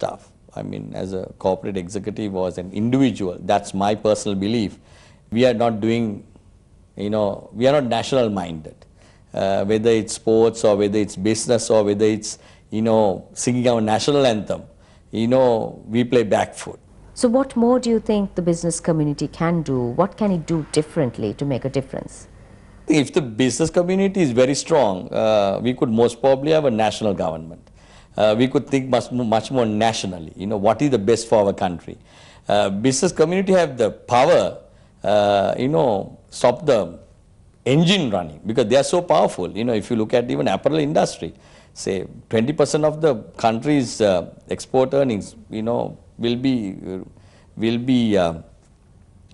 tough. I mean, as a corporate executive or as an individual, that's my personal belief. We are not doing, we are not national minded. Whether it's sports or whether it's business or whether it's, singing our national anthem, we play back foot. So what more do you think the business community can do? What can it do differently to make a difference? If the business community is very strong, we could most probably have a national government. We could think much more nationally, what is the best for our country. Business community have the power, stop the engine running because they are so powerful. If you look at even apparel industry, say 20% of the country's export earnings, will be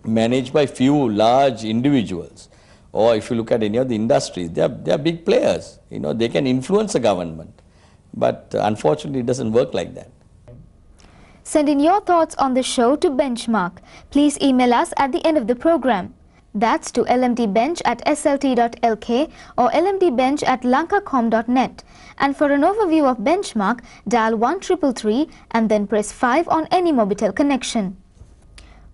managed by few large individuals. Or if you look at any of the industries, they are big players. They can influence the government. But unfortunately, it doesn't work like that. Send in your thoughts on the show to Benchmark. Please email us at the end of the program. That's to lmdbench@slt.lk or lmdbench@lankacom.net. And for an overview of Benchmark, dial 1333 and then press 5 on any Mobitel connection.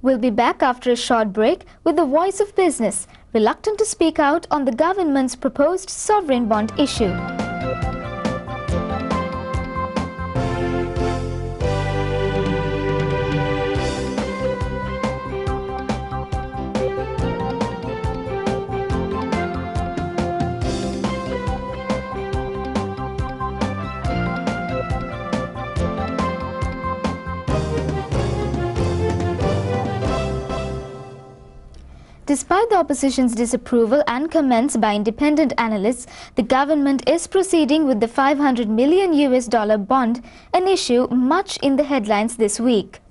We'll be back after a short break with the voice of business, reluctant to speak out on the government's proposed sovereign bond issue. Despite the opposition's disapproval and comments by independent analysts, the government is proceeding with the $500 million bond, an issue much in the headlines this week.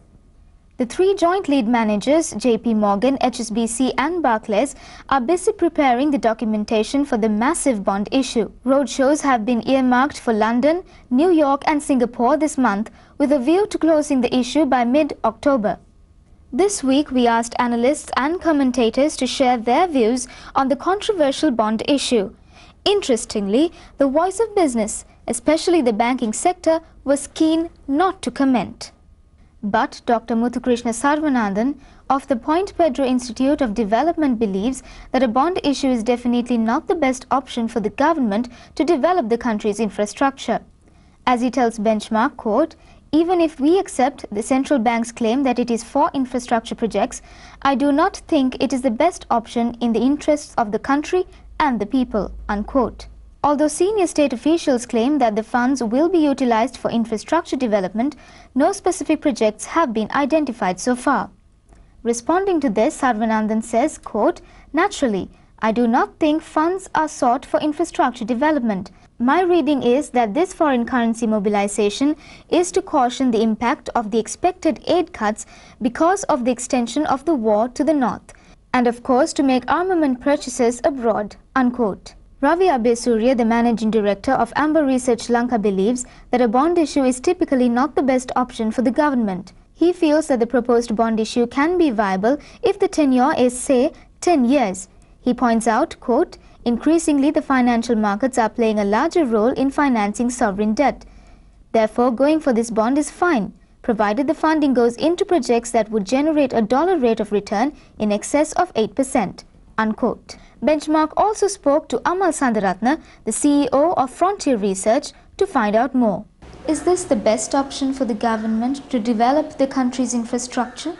The three joint lead managers, JP Morgan, HSBC and Barclays, are busy preparing the documentation for the massive bond issue. Roadshows have been earmarked for London, New York and Singapore this month, with a view to closing the issue by mid-October. This week, we asked analysts and commentators to share their views on the controversial bond issue. Interestingly, the voice of business, especially the banking sector, was keen not to comment. But Dr. Muthukrishna Sarvananthan of the Point Pedro Institute of Development believes that a bond issue is definitely not the best option for the government to develop the country's infrastructure. As he tells Benchmark, quote, "Even if we accept the central bank's claim that it is for infrastructure projects, I do not think it is the best option in the interests of the country and the people," unquote. Although senior state officials claim that the funds will be utilized for infrastructure development, no specific projects have been identified so far. Responding to this, Sarvananthan says, quote, "Naturally, I do not think funds are sought for infrastructure development. My reading is that this foreign currency mobilization is to caution the impact of the expected aid cuts because of the extension of the war to the north, and of course to make armament purchases abroad," unquote. Ravi Abesurya, the managing director of Amber Research Lanka, believes that a bond issue is typically not the best option for the government. He feels that the proposed bond issue can be viable if the tenure is, say, 10 years. He points out, quote, "Increasingly, the financial markets are playing a larger role in financing sovereign debt. Therefore, going for this bond is fine, provided the funding goes into projects that would generate a dollar rate of return in excess of 8%, unquote. Benchmark also spoke to Amal Sandaratna, the CEO of Frontier Research, to find out more. Is this the best option for the government to develop the country's infrastructure?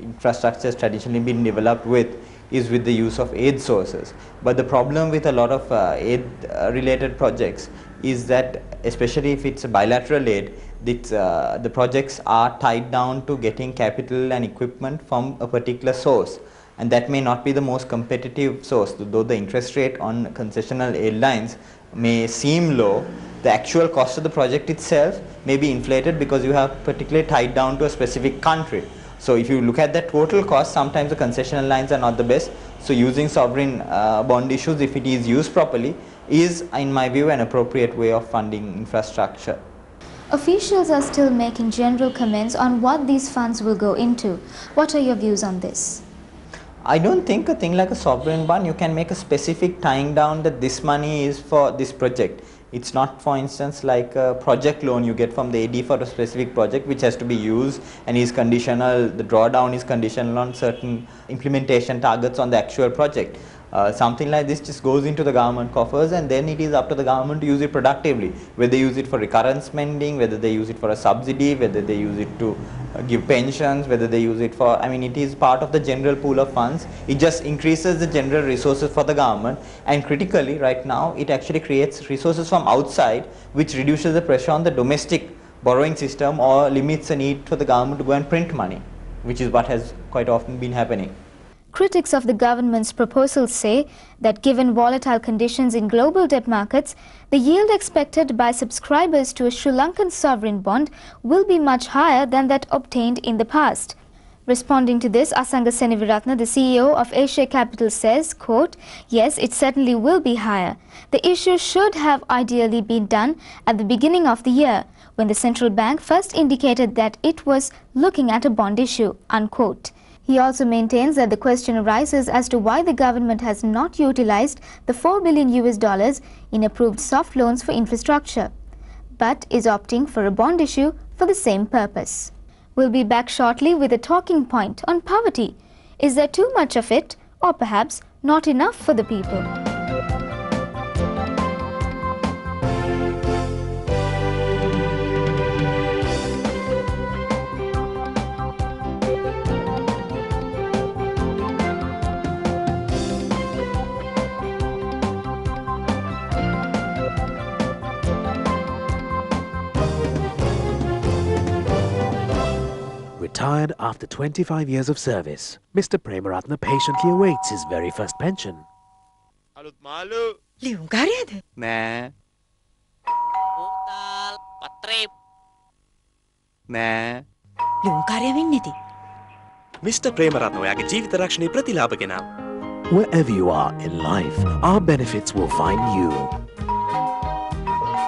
Infrastructure has traditionally been developed with the use of aid sources. But the problem with a lot of aid related projects is that, especially if it's a bilateral aid, the projects are tied down to getting capital and equipment from a particular source. And that may not be the most competitive source. Though the interest rate on concessional aid lines may seem low, the actual cost of the project itself may be inflated because you have particularly tied down to a specific country. So if you look at the total cost, sometimes the concessional lines are not the best. So using sovereign bond issues, if it is used properly, is, in my view, an appropriate way of funding infrastructure. Officials are still making general comments on what these funds will go into. What are your views on this? I don't think a thing like a sovereign bond, you can make a specific tying down that this money is for this project. It's not, for instance, like a project loan you get from the AD for a specific project which has to be used and is conditional, the drawdown is conditional on certain implementation targets on the actual project. Something like this just goes into the government coffers, and then it is up to the government to use it productively, whether they use it for recurrent spending, whether they use it for a subsidy, whether they use it to give pensions, whether they use it for, I mean, it is part of the general pool of funds. It just increases the general resources for the government, and critically right now it actually creates resources from outside which reduces the pressure on the domestic borrowing system or limits the need for the government to go and print money, which is what has quite often been happening. Critics of the government's proposal say that given volatile conditions in global debt markets, the yield expected by subscribers to a Sri Lankan sovereign bond will be much higher than that obtained in the past. Responding to this, Asanga Seneviratne, the CEO of Asia Capital, says, quote, "Yes, it certainly will be higher. The issue should have ideally been done at the beginning of the year, when the central bank first indicated that it was looking at a bond issue," unquote. He also maintains that the question arises as to why the government has not utilized the $4 billion in approved soft loans for infrastructure, but is opting for a bond issue for the same purpose. We'll be back shortly with a talking point on poverty. Is there too much of it, or perhaps not enough for the people? Retired after 25 years of service, Mr. Premaratne patiently awaits his very first pension. Alut malu. ලියුම් කාර්යද? Nè. Portal patrip. Nè. ලියුම් කාර්ය වෙන්නේ නැති. Mr. Premaratne ඔයාගේ ජීවිත රක්ෂණයේ ප්‍රතිලාභ ගෙනාව. Wherever you are in life, our benefits will find you.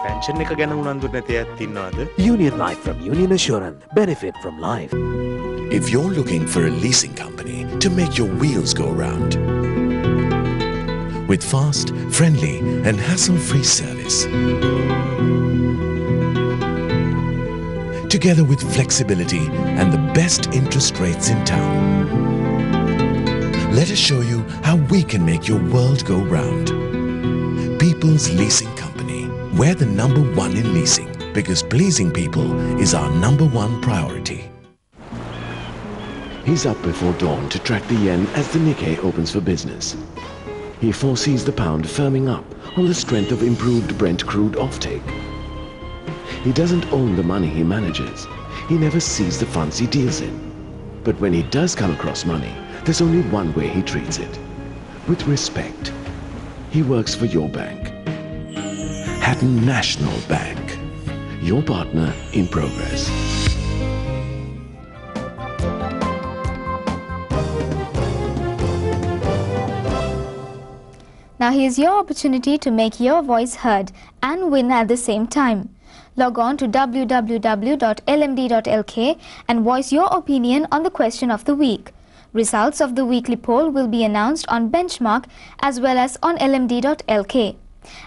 Pension එක ගැන උනන්දු නැති අයත් ඉන්නවද? Union Life from Union Assurance. Benefit from life. If you're looking for a leasing company to make your wheels go round, with fast, friendly and hassle-free service, together with flexibility and the best interest rates in town, let us show you how we can make your world go round. People's Leasing Company. We're the #1 in leasing because pleasing people is our #1 priority. He's up before dawn to track the yen as the Nikkei opens for business. He foresees the pound firming up on the strength of improved Brent crude offtake. He doesn't own the money he manages. He never sees the funds he deals in. But when he does come across money, there's only one way he treats it. With respect. He works for your bank. Hatton National Bank. Your partner in progress. Now here's your opportunity to make your voice heard and win at the same time. Log on to www.lmd.lk and voice your opinion on the question of the week. Results of the weekly poll will be announced on Benchmark as well as on lmd.lk.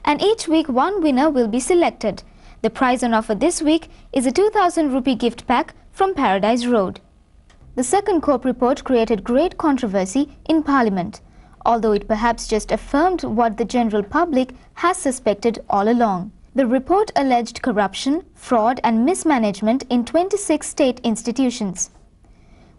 And each week one winner will be selected. The prize on offer this week is a 2,000 rupee gift pack from Paradise Road. The second COPE report created great controversy in Parliament, although it perhaps just affirmed what the general public has suspected all along. The report alleged corruption, fraud and mismanagement in 26 state institutions.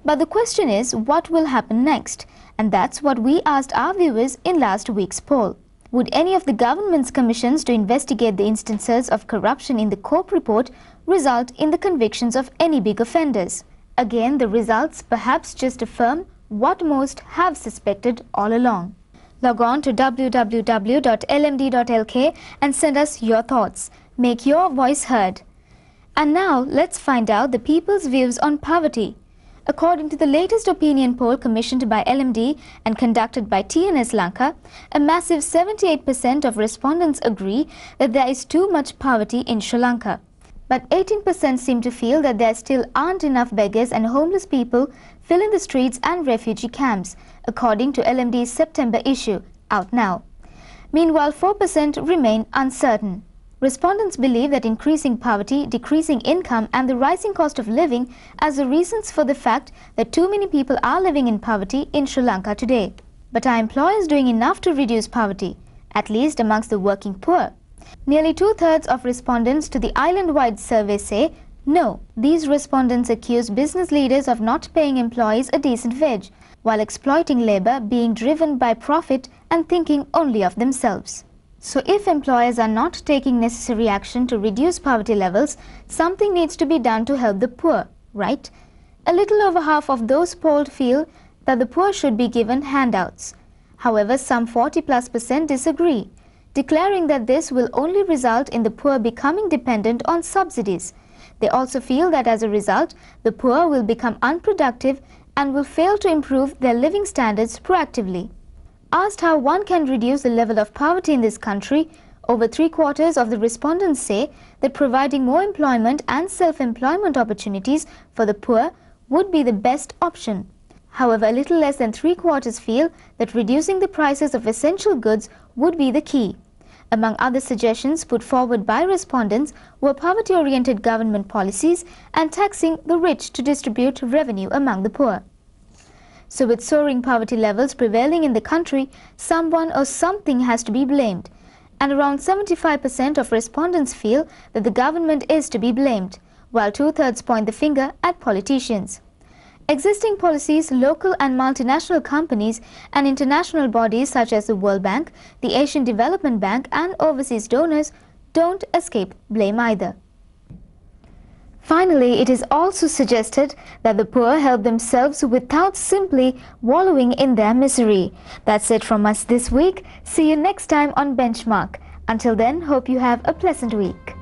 But the question is, what will happen next? And that's what we asked our viewers in last week's poll. Would any of the government's commissions to investigate the instances of corruption in the COPE report result in the convictions of any big offenders? Again, the results perhaps just affirm what most have suspected all along. Log on to www.lmd.lk and send us your thoughts. Make your voice heard. And now let's find out the people's views on poverty. According to the latest opinion poll commissioned by LMD and conducted by TNS Lanka, a massive 78% of respondents agree that there is too much poverty in Sri Lanka. But 18% seem to feel that there still aren't enough beggars and homeless people filling the streets and refugee camps, according to LMD's September issue, out now. Meanwhile, 4% remain uncertain. Respondents believe that increasing poverty, decreasing income and the rising cost of living as the reasons for the fact that too many people are living in poverty in Sri Lanka today. But are employers doing enough to reduce poverty, at least amongst the working poor? Nearly 2/3 of respondents to the island-wide survey say no. These respondents accuse business leaders of not paying employees a decent wage, while exploiting labor, being driven by profit and thinking only of themselves. So if employers are not taking necessary action to reduce poverty levels, something needs to be done to help the poor, right? A little over half of those polled feel that the poor should be given handouts. However, some 40+% disagree, declaring that this will only result in the poor becoming dependent on subsidies. They also feel that as a result, the poor will become unproductive and will fail to improve their living standards proactively. Asked how one can reduce the level of poverty in this country, over 3/4 of the respondents say that providing more employment and self-employment opportunities for the poor would be the best option. However, a little less than 3/4 feel that reducing the prices of essential goods would be the key. Among other suggestions put forward by respondents were poverty-oriented government policies and taxing the rich to distribute revenue among the poor. So with soaring poverty levels prevailing in the country, someone or something has to be blamed. And around 75% of respondents feel that the government is to be blamed, while 2/3 point the finger at politicians. Existing policies, local and multinational companies and international bodies such as the World Bank, the Asian Development Bank and overseas donors don't escape blame either. Finally, it is also suggested that the poor help themselves without simply wallowing in their misery. That's it from us this week. See you next time on Benchmark. Until then, hope you have a pleasant week.